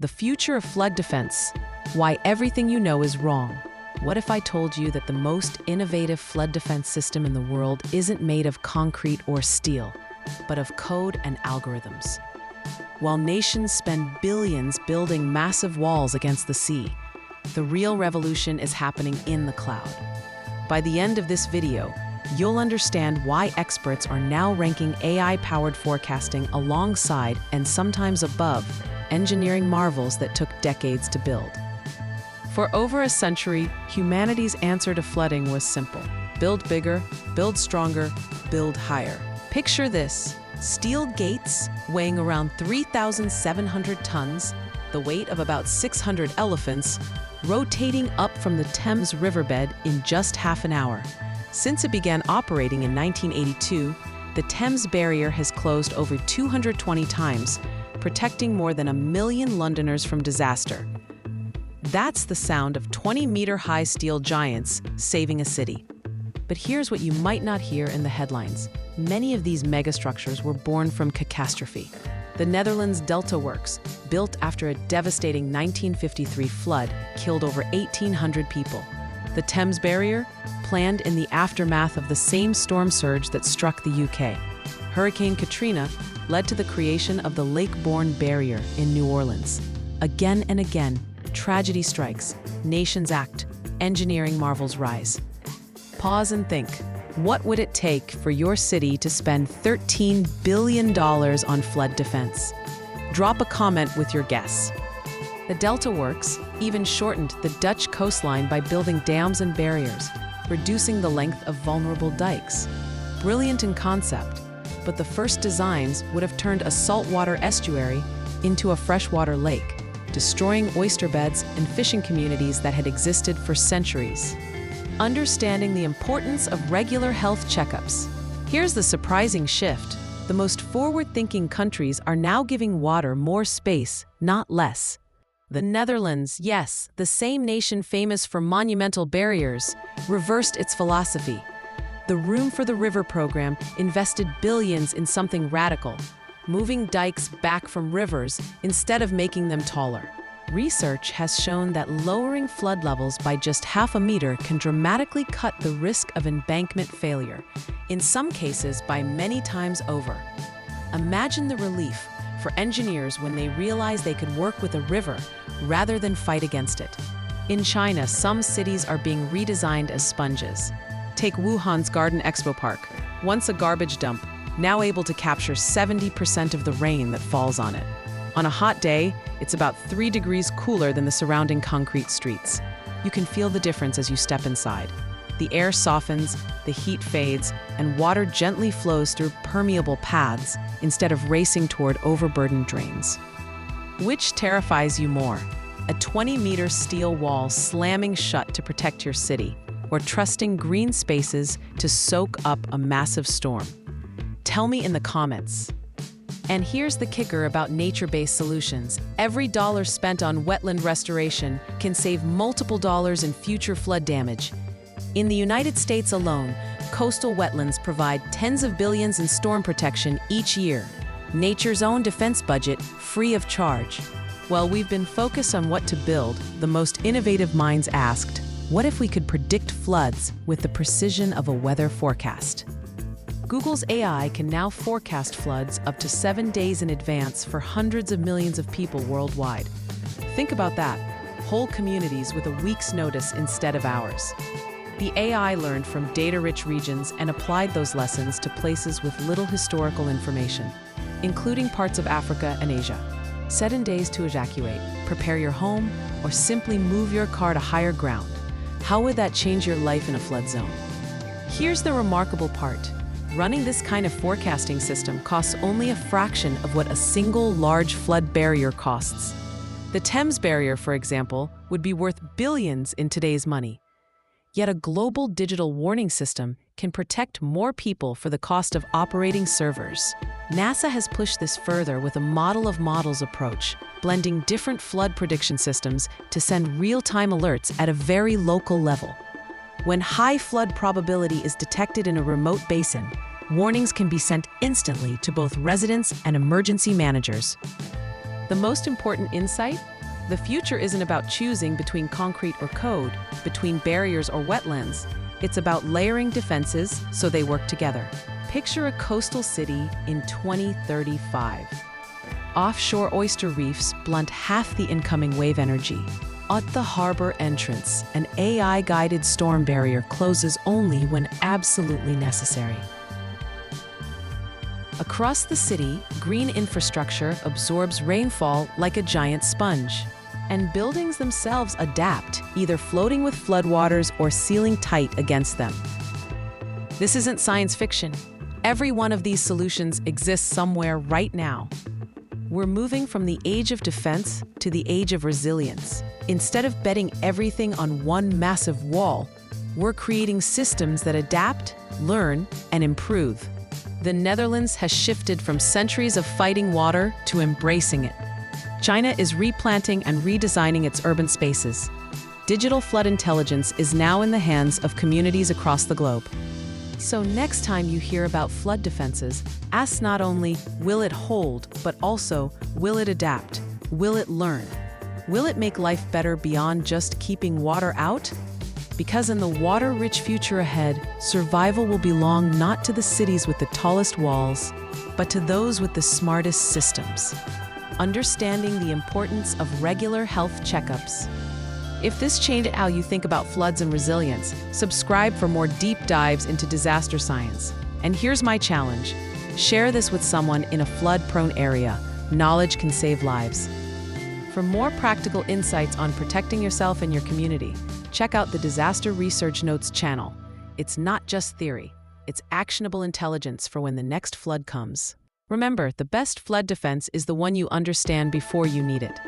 The future of flood defense. Why everything you know is wrong. What if I told you that the most innovative flood defense system in the world isn't made of concrete or steel, but of code and algorithms? While nations spend billions building massive walls against the sea, the real revolution is happening in the cloud. By the end of this video, you'll understand why experts are now ranking AI-powered forecasting alongside and sometimes above engineering marvels that took decades to build. For over a century, humanity's answer to flooding was simple. Build bigger, build stronger, build higher. Picture this: steel gates weighing around 3,700 tons, the weight of about 600 elephants, rotating up from the Thames riverbed in just half an hour. Since it began operating in 1982, the Thames Barrier has closed over 220 times, protecting more than 1 million Londoners from disaster. That's the sound of 20-meter-high steel giants saving a city. But here's what you might not hear in the headlines. Many of these megastructures were born from catastrophe. The Netherlands Delta Works, built after a devastating 1953 flood, killed over 1,800 people. The Thames Barrier, planned in the aftermath of the same storm surge that struck the UK. Hurricane Katrina led to the creation of the lake-borne barrier in New Orleans. Again and again, tragedy strikes, nations act, engineering marvels rise. Pause and think. What would it take for your city to spend $13 billion on flood defense? Drop a comment with your guess. The Delta Works even shortened the Dutch coastline by building dams and barriers, reducing the length of vulnerable dikes. Brilliant in concept, but the first designs would have turned a saltwater estuary into a freshwater lake, destroying oyster beds and fishing communities that had existed for centuries. Understanding the importance of regular health checkups. Here's the surprising shift. The most forward-thinking countries are now giving water more space, not less. The Netherlands, yes, the same nation famous for monumental barriers, reversed its philosophy. The Room for the River program invested billions in something radical, moving dikes back from rivers instead of making them taller. Research has shown that lowering flood levels by just half a meter can dramatically cut the risk of embankment failure, in some cases by many times over. Imagine the relief for engineers when they realize they could work with a river rather than fight against it. In China, some cities are being redesigned as sponges. Take Wuhan's Garden Expo Park, once a garbage dump, now able to capture 70% of the rain that falls on it. On a hot day, it's about 3 degrees cooler than the surrounding concrete streets. You can feel the difference as you step inside. The air softens, the heat fades, and water gently flows through permeable paths instead of racing toward overburdened drains. Which terrifies you more? A 20-meter steel wall slamming shut to protect your city, or trusting green spaces to soak up a massive storm? Tell me in the comments. And here's the kicker about nature-based solutions. Every dollar spent on wetland restoration can save multiple dollars in future flood damage. In the United States alone, coastal wetlands provide tens of billions in storm protection each year. Nature's own defense budget, free of charge. While we've been focused on what to build, the most innovative minds asked, what if we could predict floods with the precision of a weather forecast? Google's AI can now forecast floods up to 7 days in advance for hundreds of millions of people worldwide. Think about that. Whole communities with a week's notice instead of hours. The AI learned from data-rich regions and applied those lessons to places with little historical information, including parts of Africa and Asia. 7 days to evacuate, prepare your home, or simply move your car to higher ground. How would that change your life in a flood zone? Here's the remarkable part. Running this kind of forecasting system costs only a fraction of what a single large flood barrier costs. The Thames Barrier, for example, would be worth billions in today's money. Yet a global digital warning system can protect more people for the cost of operating servers. NASA has pushed this further with a model of models approach, blending different flood prediction systems to send real-time alerts at a very local level. When high flood probability is detected in a remote basin, warnings can be sent instantly to both residents and emergency managers. The most important insight? The future isn't about choosing between concrete or code, between barriers or wetlands. It's about layering defenses so they work together. Picture a coastal city in 2035. Offshore oyster reefs blunt half the incoming wave energy. At the harbor entrance, an AI-guided storm barrier closes only when absolutely necessary. Across the city, green infrastructure absorbs rainfall like a giant sponge. And buildings themselves adapt, either floating with floodwaters or sealing tight against them. This isn't science fiction. Every one of these solutions exists somewhere right now. We're moving from the age of defense to the age of resilience. Instead of betting everything on one massive wall, we're creating systems that adapt, learn, and improve. The Netherlands has shifted from centuries of fighting water to embracing it. China is replanting and redesigning its urban spaces. Digital flood intelligence is now in the hands of communities across the globe. So next time you hear about flood defenses, ask not only, will it hold, but also, will it adapt? Will it learn? Will it make life better beyond just keeping water out? Because in the water-rich future ahead, survival will belong not to the cities with the tallest walls, but to those with the smartest systems. Understanding the importance of regular health checkups. If this changed how you think about floods and resilience, subscribe for more deep dives into disaster science. And here's my challenge. Share this with someone in a flood-prone area. Knowledge can save lives. For more practical insights on protecting yourself and your community, check out the Disaster Research Notes channel. It's not just theory, it's actionable intelligence for when the next flood comes. Remember, the best flood defense is the one you understand before you need it.